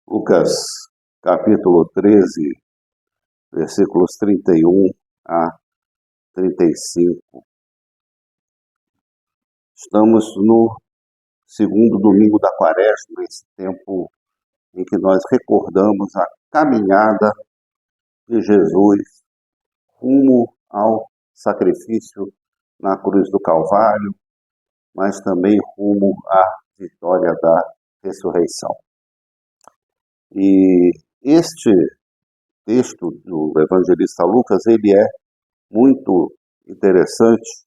Lucas, capítulo 13, versículos 31 a 35. Estamos no segundo domingo da Quaresma, esse tempo em que nós recordamos a caminhada de Jesus rumo ao sacrifício na cruz do Calvário, mas também rumo à vitória da ressurreição. E este texto do evangelista Lucas, ele é muito interessante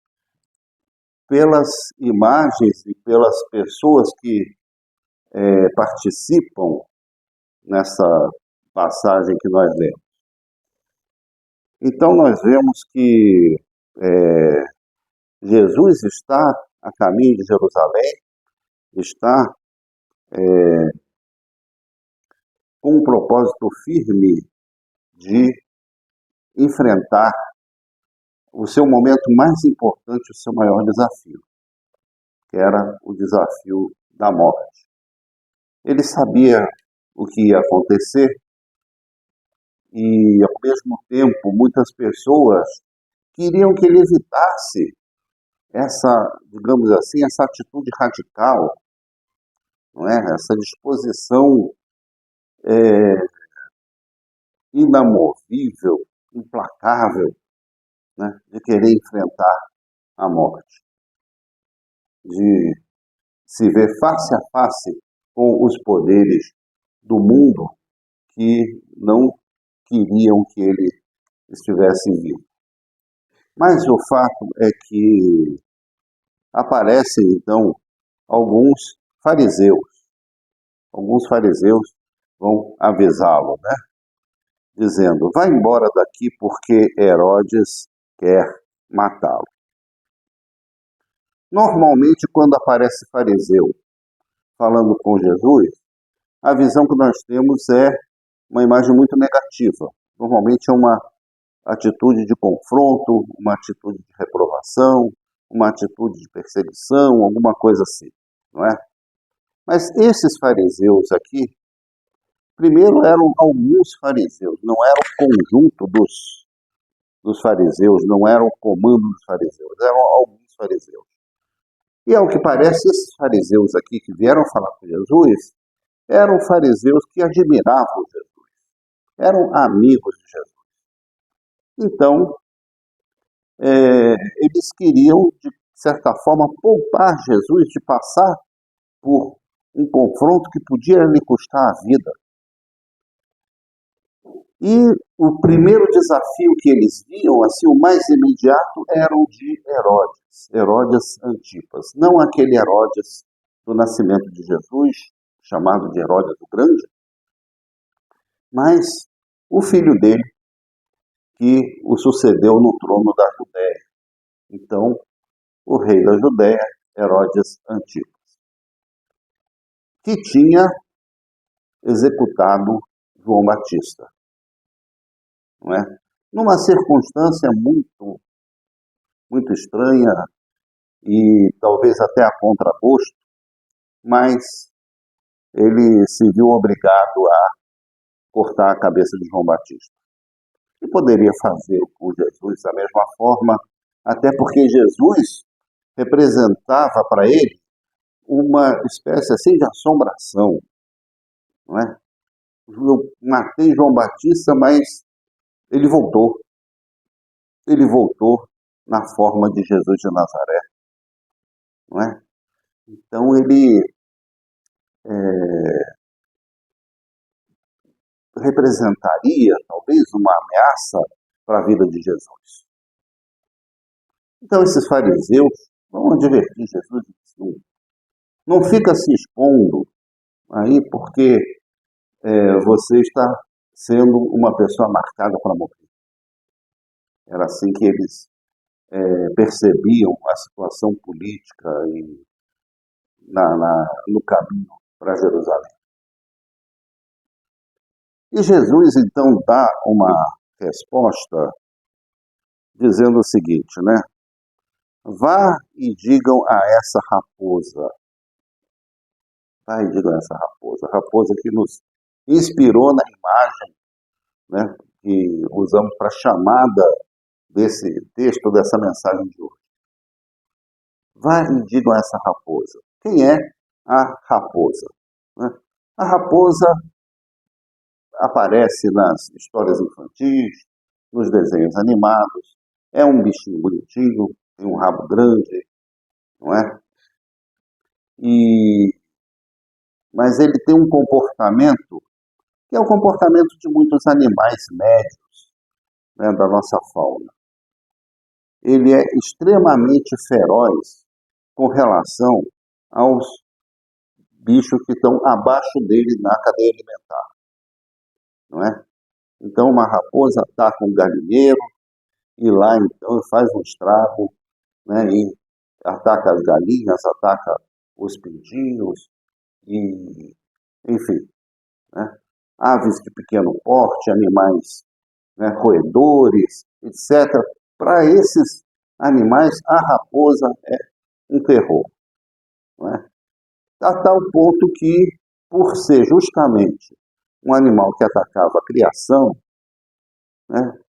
pelas imagens e pelas pessoas que participam nessa passagem que nós lemos. Então nós vemos que Jesus está a caminho de Jerusalém, está com um propósito firme de enfrentar o seu momento mais importante, o seu maior desafio, que era o desafio da morte. Ele sabia o que ia acontecer e, ao mesmo tempo, muitas pessoas queriam que ele evitasse essa, digamos assim, essa atitude radical, não é? Essa disposição inamovível, implacável, né, de querer enfrentar a morte, de se ver face a face com os poderes do mundo que não queriam que ele estivesse vivo. Mas o fato é que aparecem, então, alguns fariseus. Alguns fariseus vão avisá-lo, né? Dizendo, vai embora daqui porque Herodes quer matá-lo. Normalmente, quando aparece fariseu falando com Jesus, a visão que nós temos é uma imagem muito negativa. Normalmente é uma atitude de confronto, uma atitude de reprovação, uma atitude de perseguição, alguma coisa assim, não é? Mas esses fariseus aqui, primeiro eram alguns fariseus, não era o conjunto dos fariseus, não era o comando dos fariseus, eram alguns fariseus. E ao que parece, esses fariseus aqui que vieram falar com Jesus, eram fariseus que admiravam Jesus, eram amigos de Jesus. Então, eles queriam, de certa forma, poupar Jesus de passar por um confronto que podia lhe custar a vida. E o primeiro desafio que eles viam, assim, o mais imediato, era o de Herodes, Herodes Antipas. Não aquele Herodes do nascimento de Jesus, chamado de Herodes o Grande, mas o filho dele, que o sucedeu no trono da Judéia. Então, o rei da Judéia, Herodes Antipas, que tinha executado João Batista, não é? Numa circunstância muito, muito estranha e talvez até a contragosto, mas ele se viu obrigado a cortar a cabeça de João Batista. E poderia fazer com Jesus da mesma forma, até porque Jesus representava para ele uma espécie assim de assombração, não é? Eu matei João Batista, mas ele voltou. Ele voltou na forma de Jesus de Nazaré, não é? Então ele representaria talvez uma ameaça para a vida de Jesus. Então esses fariseus vão advertir Jesus, não fica se expondo aí porque você está sendo uma pessoa marcada para morrer. Era assim que eles percebiam a situação política e no caminho para Jerusalém. E Jesus então dá uma resposta dizendo o seguinte, né? Vá e digam a essa raposa. Vá e digam a essa raposa. A raposa que nos inspirou na imagem, né, que usamos para a chamada desse texto, dessa mensagem de hoje. Vai e digam a essa raposa. Quem é a raposa? Né? A raposa aparece nas histórias infantis, nos desenhos animados, é um bichinho bonitinho, tem um rabo grande, não é? Mas ele tem um comportamento que é o comportamento de muitos animais médios, né, da nossa fauna. Ele é extremamente feroz com relação aos bichos que estão abaixo dele na cadeia alimentar, não é? Então, uma raposa ataca um galinheiro e lá, então, faz um estrago, né, e ataca as galinhas, ataca os pintinhos, e, enfim, né? Aves de pequeno porte, animais, né, roedores, etc. Para esses animais, a raposa é um terror. Não é? A tal ponto que, por ser justamente um animal que atacava a criação, né,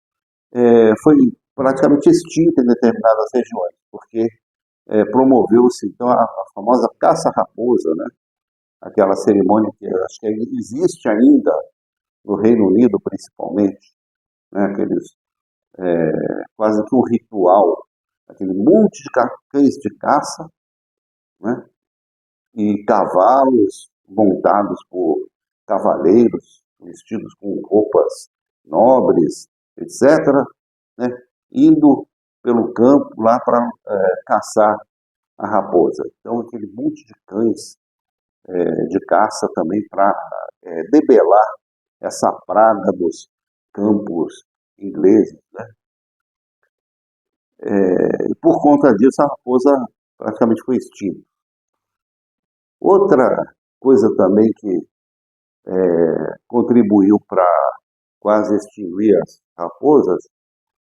foi praticamente extinta em determinadas regiões, porque promoveu-se então a famosa caça-raposa, né? Aquela cerimônia que acho que existe ainda no Reino Unido, principalmente, né? Aqueles, quase que um ritual, aquele monte de cães de caça, né? E cavalos montados por cavaleiros, vestidos com roupas nobres, etc., né? Indo pelo campo lá para caçar a raposa. Então, aquele monte de cães de caça também para debelar essa praga dos campos ingleses, né? E por conta disso, a raposa praticamente foi extinta. Outra coisa também que contribuiu para quase extinguir as raposas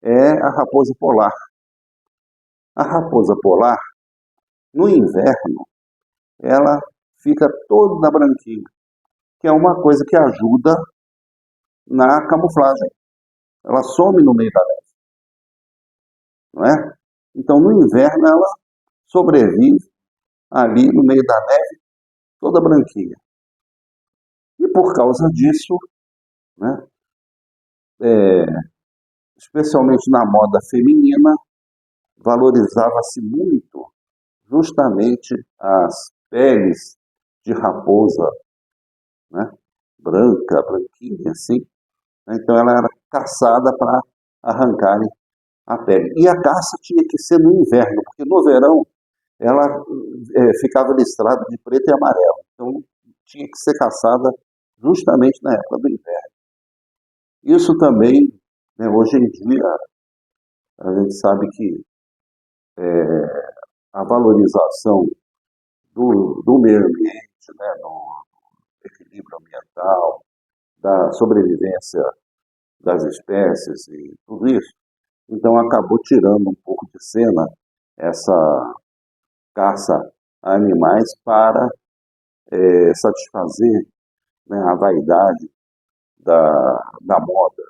é a raposa polar. A raposa polar, no inverno, ela fica toda branquinha, que é uma coisa que ajuda na camuflagem. Ela some no meio da neve, não é? Então, no inverno, ela sobrevive ali no meio da neve, toda branquinha. E por causa disso, né, especialmente na moda feminina, valorizava-se muito justamente as peles de raposa, né, branca, branquinha, assim. Então ela era caçada para arrancarem a pele. E a caça tinha que ser no inverno, porque no verão ela ficava listrada de preto e amarelo. Então tinha que ser caçada justamente na época do inverno. Isso também, né, hoje em dia, a gente sabe que a valorização do meio ambiente, né, do equilíbrio ambiental, da sobrevivência das espécies e tudo isso, então acabou tirando um pouco de cena essa caça a animais para satisfazer, né, a vaidade da moda.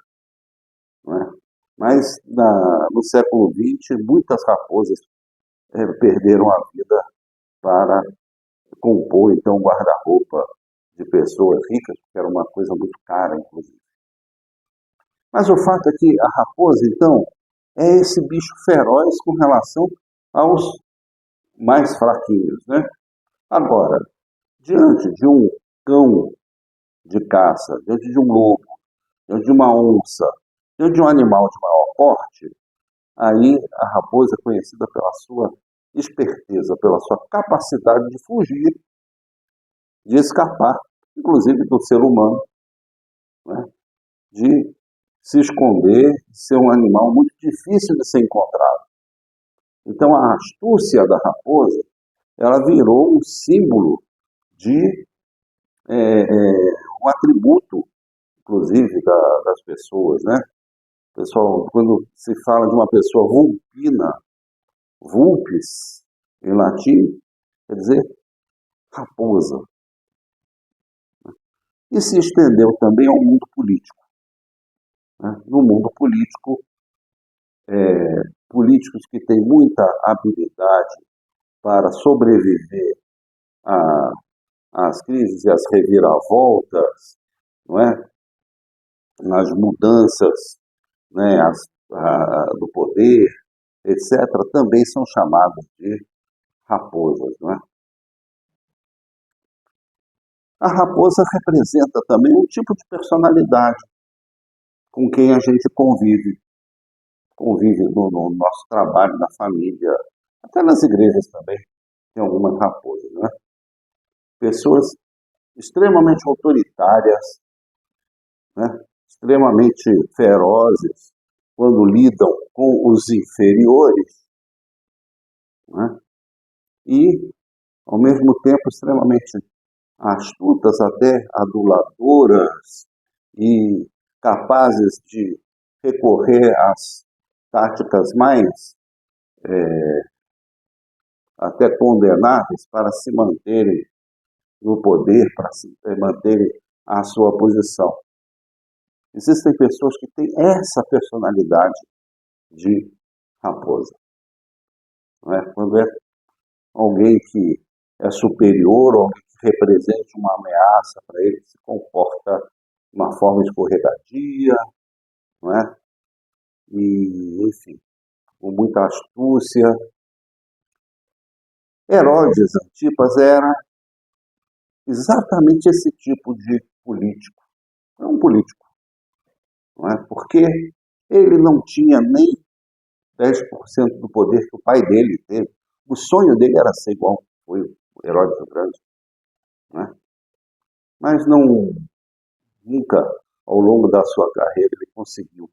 Né? Mas no século XX, muitas raposas perderam a vida para compor, então, um guarda-roupa de pessoas ricas, que era uma coisa muito cara, inclusive. Mas o fato é que a raposa, então, é esse bicho feroz com relação aos mais fraquinhos, né? Agora, diante de um cão de caça, diante de um lobo, diante de uma onça, diante de um animal de maior porte, aí a raposa é conhecida pela sua esperteza, pela sua capacidade de fugir, de escapar, inclusive do ser humano, né? De se esconder, de ser um animal muito difícil de ser encontrado. Então a astúcia da raposa, ela virou um símbolo de um atributo, inclusive, das pessoas, né? Pessoal, quando se fala de uma pessoa vulpina, vulpes, em latim, quer dizer raposa. e se estendeu também ao mundo político. Né? No mundo político, políticos que têm muita habilidade para sobreviver às crises e às reviravoltas, não é? Nas mudanças, né, do poder, etc., também são chamados de raposas. Não é? A raposa representa também um tipo de personalidade com quem a gente convive no nosso trabalho, na família, até nas igrejas também, tem algumas raposas. Né? Pessoas extremamente autoritárias, né? Extremamente ferozes quando lidam com os inferiores, né? E, ao mesmo tempo, extremamente astutas, até aduladoras e capazes de recorrer às táticas mais até condenáveis para se manterem no poder, para se manterem a sua posição. Existem pessoas que têm essa personalidade de raposa. Não é? Quando é alguém que é superior, alguém que represente uma ameaça para ele, se comporta de uma forma escorregadia, não é? E, enfim, com muita astúcia. Herodes Antipas era exatamente esse tipo de político. É um político, não é? Porque ele não tinha nem 10% do poder que o pai dele teve. O sonho dele era ser igual foi o Herodes o Grande, né? Mas nunca, ao longo da sua carreira, ele conseguiu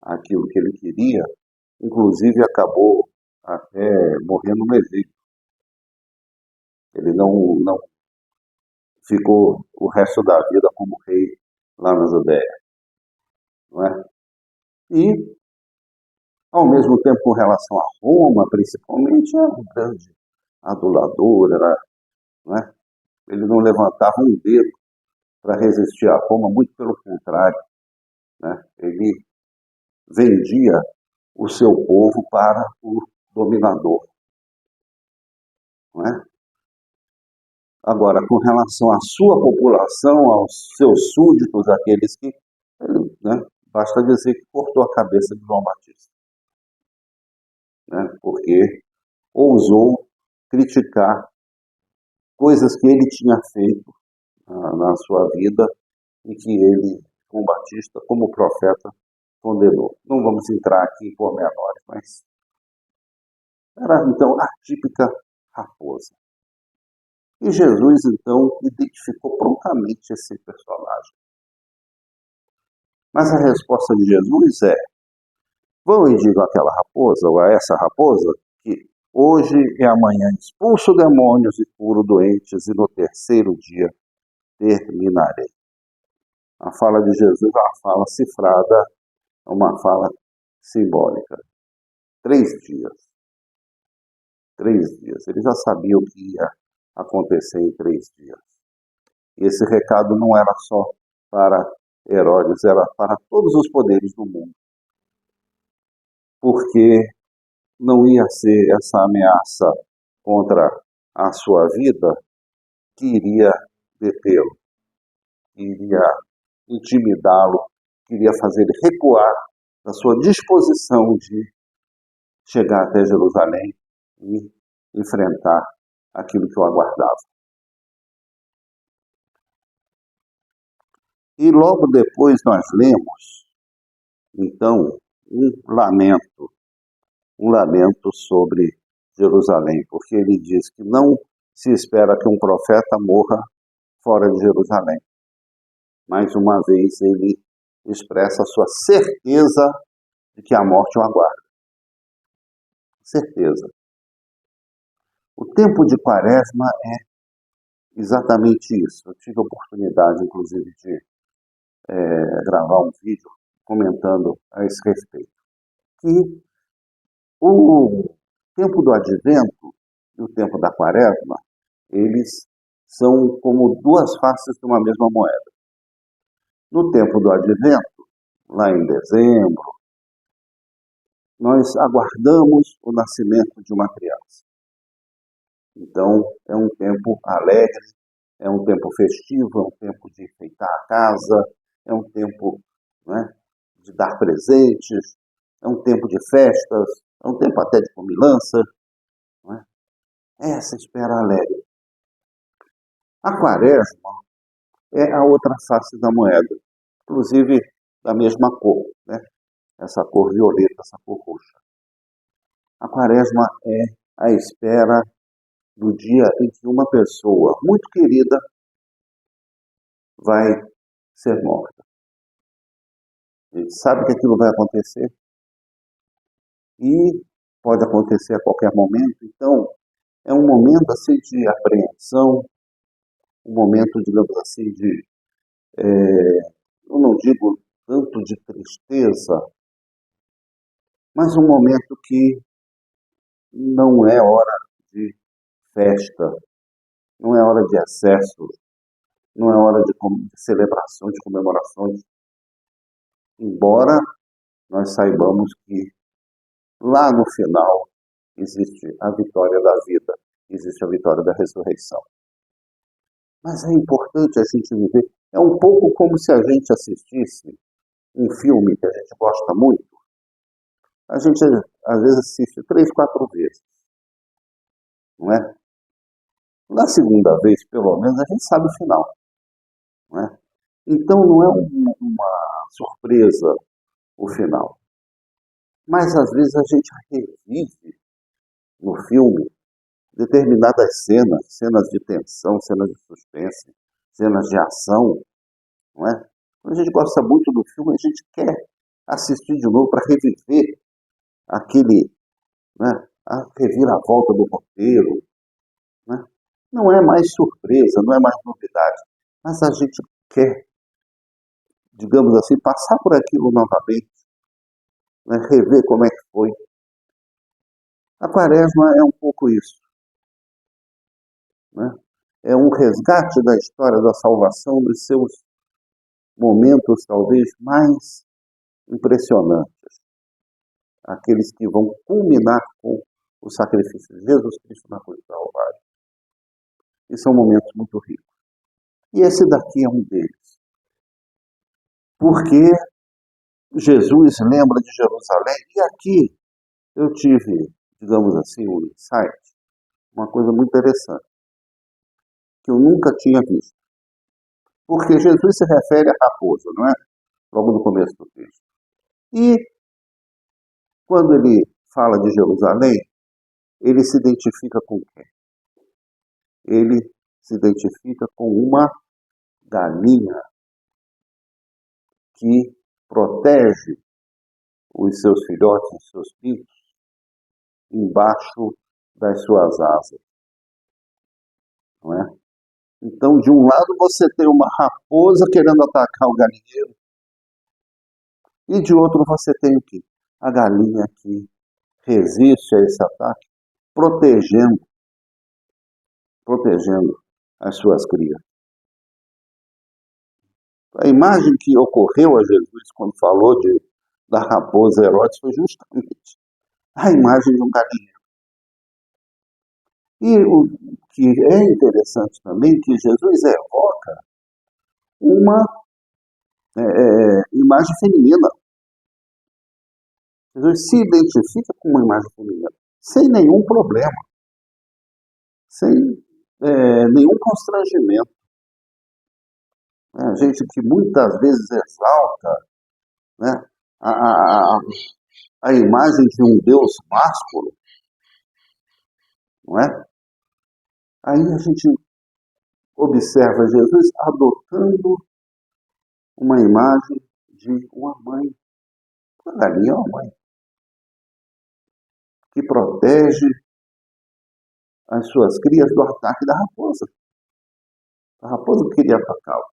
aquilo que ele queria, inclusive acabou até morrendo no exílio. Ele não ficou o resto da vida como rei lá na Judéia, não é? E, ao mesmo tempo, com relação a Roma, principalmente, era um grande adulador, não é? Ele não levantava um dedo para resistir a Roma, muito pelo contrário, né? Ele vendia o seu povo para o dominador. Não é? Agora, com relação à sua população, aos seus súditos, aqueles que, né, basta dizer que cortou a cabeça de João Batista, né? Porque ousou criticar coisas que ele tinha feito na sua vida e que ele, como Batista, como profeta, condenou. Não vamos entrar aqui em pormenores, mas era, então, a típica raposa. E Jesus, então, identificou prontamente esse personagem. Mas a resposta de Jesus é: vão e digam àquela raposa, ou a essa raposa, que hoje e amanhã expulso demônios e curo doentes, e no terceiro dia terminarei. A fala de Jesus é uma fala cifrada, é uma fala simbólica. 3 dias. 3 dias. Ele já sabia o que ia acontecer em 3 dias. E esse recado não era só para Herodes, era para todos os poderes do mundo. Porque não ia ser essa ameaça contra a sua vida que iria detê-lo, que iria intimidá-lo, que iria fazer ele recuar da sua disposição de chegar até Jerusalém e enfrentar aquilo que o aguardava. E logo depois nós lemos, então, um lamento sobre Jerusalém, porque ele diz que não se espera que um profeta morra fora de Jerusalém. Mais uma vez ele expressa a sua certeza de que a morte o aguarda. Certeza. O tempo de Quaresma é exatamente isso. Eu tive a oportunidade, inclusive, de gravar um vídeo comentando a esse respeito. Que o tempo do Advento e o tempo da Quaresma, eles são como duas faces de uma mesma moeda. No tempo do Advento, lá em dezembro, nós aguardamos o nascimento de uma criança. Então, é um tempo alegre, é um tempo festivo, é um tempo de enfeitar a casa, é um tempo, né, de dar presentes, é um tempo de festas, é um tempo até de comilança. Né? É essa espera alegre. A Quaresma é a outra face da moeda, inclusive da mesma cor, né? Essa cor violeta, essa cor roxa. A Quaresma é a espera do dia em que uma pessoa muito querida vai ser morta. A gente sabe que aquilo vai acontecer e pode acontecer a qualquer momento. Então, é um momento assim de apreensão, um momento, digamos assim, de, eu não digo tanto de tristeza, mas um momento que não é hora de festa, não é hora de excesso, não é hora de celebração, de comemorações, embora nós saibamos que lá no final existe a vitória da vida, existe a vitória da ressurreição. Mas é importante a gente viver, é um pouco como se a gente assistisse um filme que a gente gosta muito, a gente às vezes assiste 3, 4 vezes, não é? Na segunda vez, pelo menos, a gente sabe o final, não é? Então não é uma surpresa o final. Mas às vezes a gente revive no filme determinadas cenas, cenas de tensão, cenas de suspense, cenas de ação, não é? Quando a gente gosta muito do filme, a gente quer assistir de novo para reviver aquele, né, a reviravolta do roteiro, né? Não é mais surpresa, não é mais novidade, mas a gente quer, digamos assim, passar por aquilo novamente, né, rever como é que foi. A Quaresma é um pouco isso, né? É um resgate da história da salvação dos seus momentos talvez mais impressionantes, aqueles que vão culminar com o sacrifício de Jesus Cristo na cruz do Calvário. E são momentos muito ricos. E esse daqui é um deles. Porque Jesus lembra de Jerusalém, e aqui eu tive, digamos assim, um insight, uma coisa muito interessante, que eu nunca tinha visto. Porque Jesus se refere à raposa, não é? Logo no começo do texto. E quando ele fala de Jerusalém, ele se identifica com quem? Ele se identifica com uma galinha que protege os seus filhotes, os seus pintos, embaixo das suas asas, não é? Então, de um lado você tem uma raposa querendo atacar o galinheiro, e de outro você tem o quê? A galinha que resiste a esse ataque, protegendo as suas crias. A imagem que ocorreu a Jesus quando falou da raposa Herodes foi justamente a imagem de um galinheiro. E o que é interessante também é que Jesus evoca uma imagem feminina. Jesus se identifica com uma imagem feminina, sem nenhum problema, sem nenhum constrangimento. A gente que muitas vezes exalta, né, a imagem de um Deus másculo, não é? Aí a gente observa Jesus adotando uma imagem de uma mãe, uma galinha, uma mãe, que protege as suas crias do ataque da raposa. A raposa queria atacá-lo.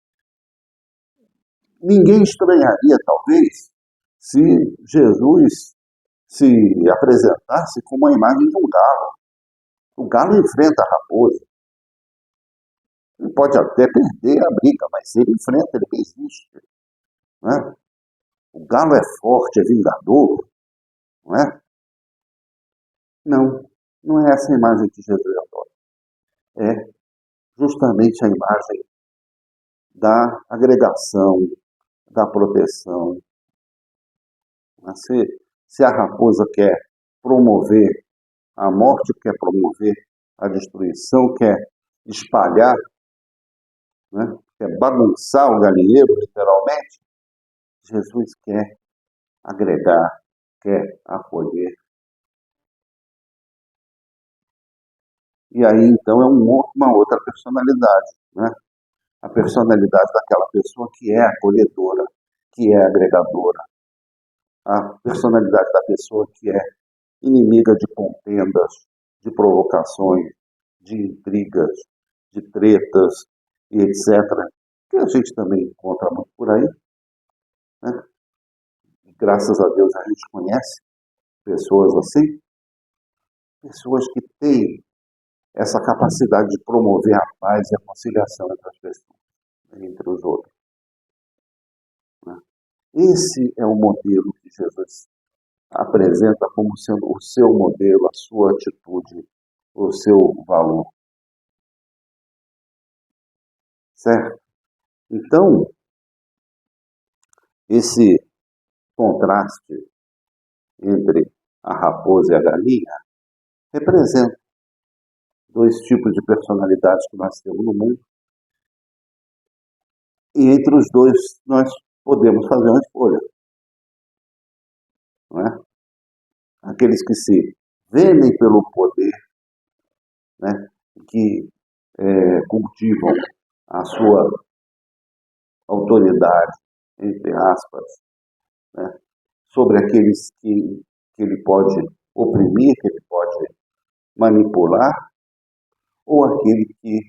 Ninguém estranharia, talvez, se Jesus se apresentasse como a imagem de um galo. O galo enfrenta a raposa. Ele pode até perder a briga, mas ele enfrenta, ele resiste. Né? O galo é forte, é vingador. Não é? Não, não é essa a imagem que Jesus adora. É justamente a imagem da agregação, da proteção. Se a raposa quer promover a morte, quer promover a destruição, quer espalhar, né? Quer bagunçar o galinheiro, literalmente, Jesus quer agregar, quer acolher. E aí, então, é uma outra personalidade, né? A personalidade daquela pessoa que é acolhedora, que é agregadora. A personalidade da pessoa que é inimiga de contendas, de provocações, de intrigas, de tretas e etc. Que a gente também encontra muito por aí. Né? E graças a Deus a gente conhece pessoas assim, pessoas que têm essa capacidade de promover a paz e a conciliação entre as pessoas, entre os outros. Né? Esse é o modelo que Jesus apresenta como sendo o seu modelo, a sua atitude, o seu valor. Certo? Então, esse contraste entre a raposa e a galinha representa dois tipos de personalidades que nós temos no mundo. E entre os dois nós podemos fazer uma escolha. Não é? Aqueles que se vendem pelo poder, né? Que cultivam a sua autoridade, entre aspas, né? Sobre aqueles que ele pode oprimir, que ele pode manipular, ou aquele que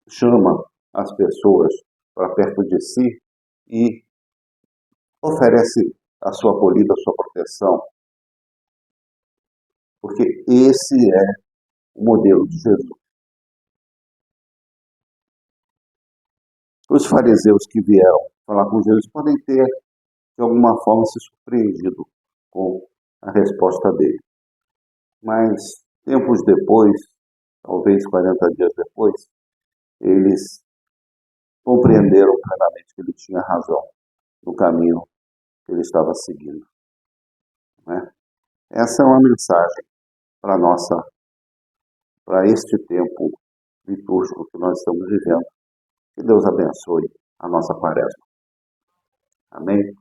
chama as pessoas para perto de si e oferece a sua acolhida, a sua proteção. Porque esse é o modelo de Jesus. Os fariseus que vieram falar com Jesus podem ter, de alguma forma, se surpreendido com a resposta dele. Mas, tempos depois, talvez 40 dias depois, eles compreenderam plenamente que ele tinha razão no caminho que ele estava seguindo. Né? Essa é uma mensagem para este tempo litúrgico que nós estamos vivendo. Que Deus abençoe a nossa quaresma. Amém?